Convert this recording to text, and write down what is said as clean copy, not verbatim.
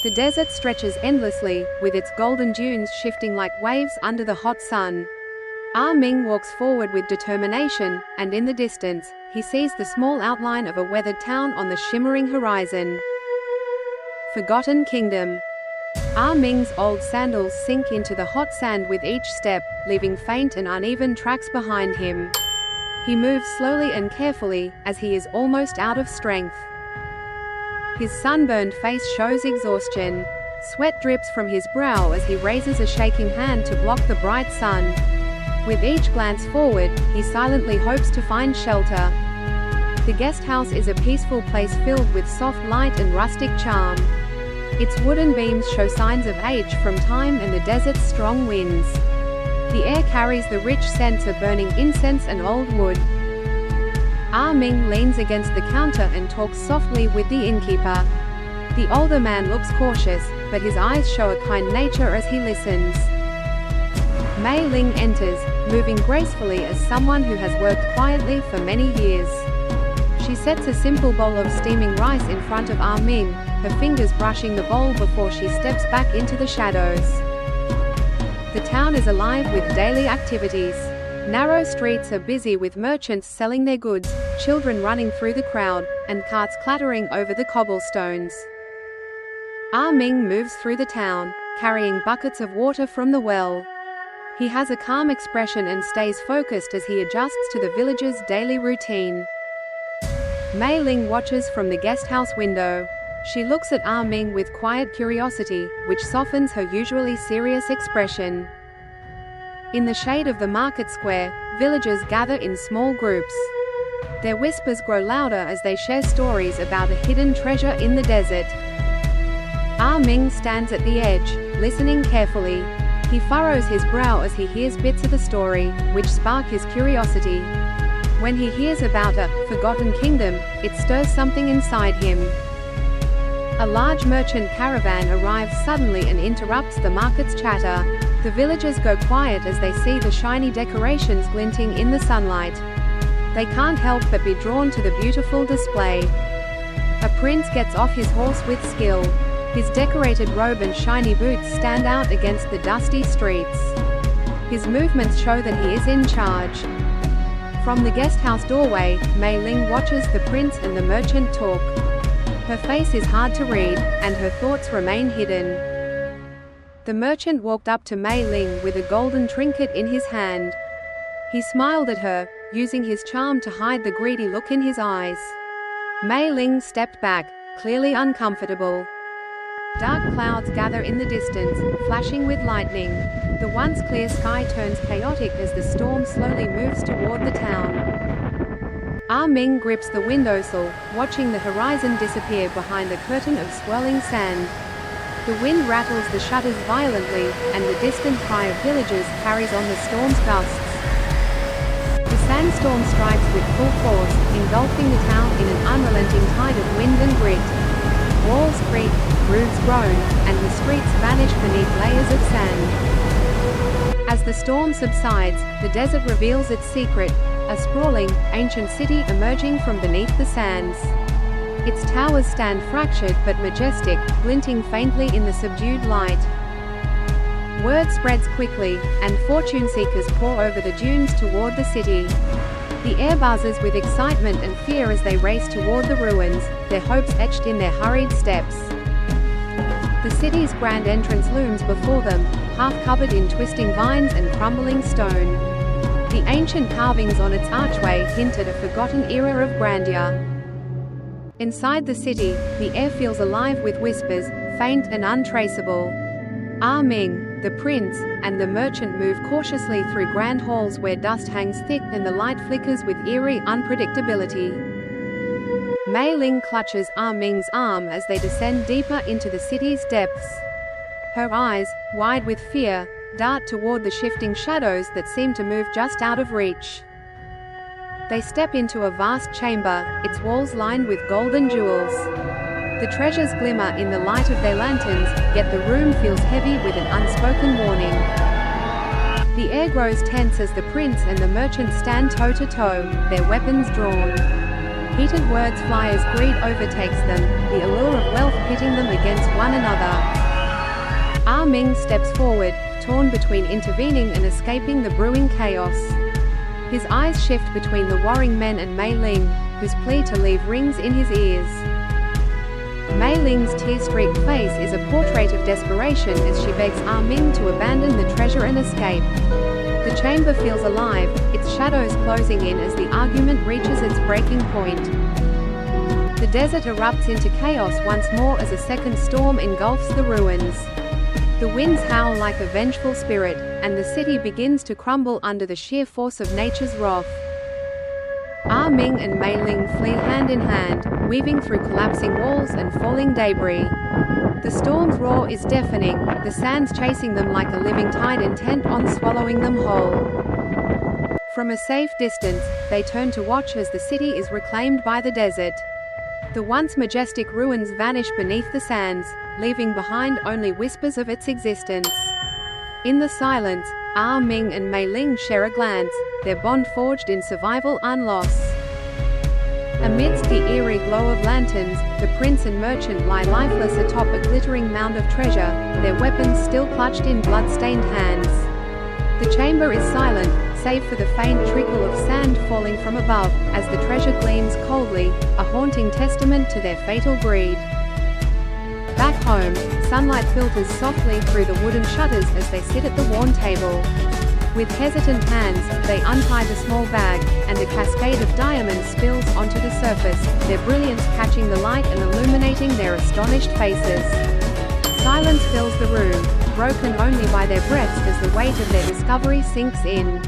The desert stretches endlessly, with its golden dunes shifting like waves under the hot sun. Ah Ming walks forward with determination, and in the distance, he sees the small outline of a weathered town on the shimmering horizon. Forgotten Kingdom. Ah Ming's old sandals sink into the hot sand with each step, leaving faint and uneven tracks behind him. He moves slowly and carefully, as he is almost out of strength. His sunburned face shows exhaustion. Sweat drips from his brow as he raises a shaking hand to block the bright sun. With each glance forward, he silently hopes to find shelter. The guest house is a peaceful place filled with soft light and rustic charm. Its wooden beams show signs of age from time and the desert's strong winds. The air carries the rich scents of burning incense and old wood. Ah Ming leans against the counter and talks softly with the innkeeper. The older man looks cautious, but his eyes show a kind nature as he listens. Mei Ling enters, moving gracefully as someone who has worked quietly for many years. She sets a simple bowl of steaming rice in front of Ah Ming, her fingers brushing the bowl before she steps back into the shadows. The town is alive with daily activities. Narrow streets are busy with merchants selling their goods, children running through the crowd, and carts clattering over the cobblestones. Ah Ming moves through the town, carrying buckets of water from the well. He has a calm expression and stays focused as he adjusts to the villagers' daily routine. Mei Ling watches from the guest house window. She looks at Ah Ming with quiet curiosity, which softens her usually serious expression. In the shade of the market square, villagers gather in small groups. Their whispers grow louder as they share stories about a hidden treasure in the desert. Ah Ming stands at the edge, listening carefully. He furrows his brow as he hears bits of the story, which spark his curiosity. When he hears about a forgotten kingdom, it stirs something inside him. A large merchant caravan arrives suddenly and interrupts the market's chatter. The villagers go quiet as they see the shiny decorations glinting in the sunlight. They can't help but be drawn to the beautiful display. A prince gets off his horse with skill. His decorated robe and shiny boots stand out against the dusty streets. His movements show that he is in charge. From the guest house doorway, Mei Ling watches the prince and the merchant talk. Her face is hard to read, and her thoughts remain hidden. The merchant walked up to Mei Ling with a golden trinket in his hand. He smiled at her, using his charm to hide the greedy look in his eyes. Mei Ling stepped back, clearly uncomfortable. Dark clouds gather in the distance, flashing with lightning. The once clear sky turns chaotic as the storm slowly moves toward the town. Ah Ming grips the windowsill, watching the horizon disappear behind the curtain of swirling sand. The wind rattles the shutters violently, and the distant cry of villagers carries on the storm's gusts. The sandstorm strikes with full force, engulfing the town in an unrelenting tide of wind and grit. Walls creak, roofs groan, and the streets vanish beneath layers of sand. As the storm subsides, the desert reveals its secret, a sprawling, ancient city emerging from beneath the sands. Its towers stand fractured but majestic, glinting faintly in the subdued light. Word spreads quickly, and fortune seekers pour over the dunes toward the city. The air buzzes with excitement and fear as they race toward the ruins, their hopes etched in their hurried steps. The city's grand entrance looms before them, half covered in twisting vines and crumbling stone. The ancient carvings on its archway hint at a forgotten era of grandeur. Inside the city, the air feels alive with whispers, faint and untraceable. Ah Ming, the prince, and the merchant move cautiously through grand halls where dust hangs thick and the light flickers with eerie unpredictability. Mei Ling clutches Ah Ming's arm as they descend deeper into the city's depths. Her eyes, wide with fear, dart toward the shifting shadows that seem to move just out of reach. They step into a vast chamber, its walls lined with golden jewels. The treasures glimmer in the light of their lanterns, yet the room feels heavy with an unspoken warning. The air grows tense as the prince and the merchant stand toe-to-toe, their weapons drawn. Heated words fly as greed overtakes them, the allure of wealth pitting them against one another. Ah Ming steps forward, torn between intervening and escaping the brewing chaos. His eyes shift between the warring men and Mei Ling, whose plea to leave rings in his ears. Mei Ling's tear-streaked face is a portrait of desperation as she begs Ah Ming to abandon the treasure and escape. The chamber feels alive, its shadows closing in as the argument reaches its breaking point. The desert erupts into chaos once more as a second storm engulfs the ruins. The winds howl like a vengeful spirit, and the city begins to crumble under the sheer force of nature's wrath. Ah Ming and Mei Ling flee hand in hand, weaving through collapsing walls and falling debris. The storm's roar is deafening, the sands chasing them like a living tide intent on swallowing them whole. From a safe distance, they turn to watch as the city is reclaimed by the desert. The once majestic ruins vanish beneath the sands, leaving behind only whispers of its existence. In the silence, Ah Ming and Mei Ling share a glance, their bond forged in survival unlost. Amidst the eerie glow of lanterns, the prince and merchant lie lifeless atop a glittering mound of treasure, their weapons still clutched in blood-stained hands. The chamber is silent, save for the faint trickle of sand falling from above, as the treasure gleams coldly, a haunting testament to their fatal greed. Back home, sunlight filters softly through the wooden shutters as they sit at the worn table. With hesitant hands, they untie the small bag, and a cascade of diamonds spills onto the surface, their brilliance catching the light and illuminating their astonished faces. Silence fills the room, broken only by their breaths as the weight of their discovery sinks in.